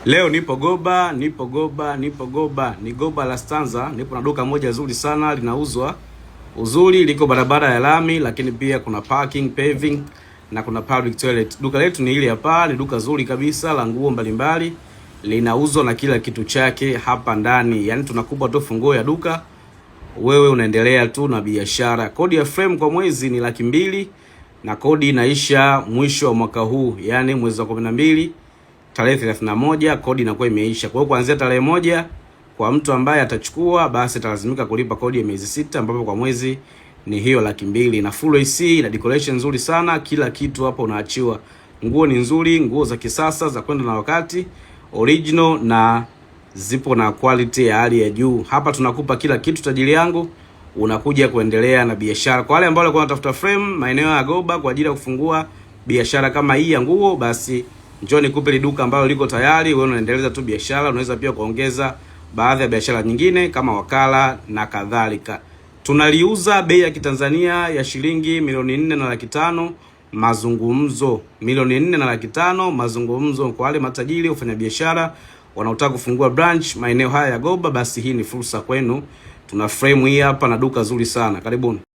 Leo nipo Goba. Ni Goba la Stanza. Nipo na duka moja zuri sana linauzwa. Uzuri liko barabara ya lami, lakini pia kuna parking, paving na kuna public toilet. Duka letu ni hili hapa, ni duka zuri kabisa la nguo mbalimbali. Linauzwa na kila kitu chake hapa ndani. Yaani tunakupa tu funguo ya duka, wewe unaendelea tu na biashara. Kodi ya frame kwa mwezi ni 200,000 na kodi inaisha mwisho wa mwaka huu, yani mwezi wa 12 tarehe 31 kodi inakuwa imeisha. Kwa hiyo kuanzia tarehe 1 kwa mtu ambaye atachukua basi atalazimika kulipa kodi ya miezi 6, ambapo kwa mwezi ni hiyo 200,000 na full AC na decoration nzuri sana. Kila kitu hapo unaachiwa. Nguo ni nzuri, nguo za kisasa za kwenda na wakati, original na zipo na quality ya hali ya juu. Hapa tunakupa kila kitu tajiri yangu, unakuja kuendelea na biashara. Kwa wale ambao walikuwa wanatafuta frame maeneo ya Goba kwa ajili ya kufungua biashara kama hii ya nguo, basi njoo nikupe duka ambalo liko tayari, wewe unaendeleza tu biashara. Unaweza pia kuongeza baadhi ya biashara nyingine kama wakala na kadhalika. Tunaliuza bei ya Kitanzania ya shilingi 4,405,000 mazungumzo. 4,405,000 mazungumzo kwa wale matajiri wafanya biashara wanaotaka kufungua branch maeneo haya ya Goba, basi hii ni fursa kwenu. Tuna frame hii hapa na duka zuri sana. Karibuni.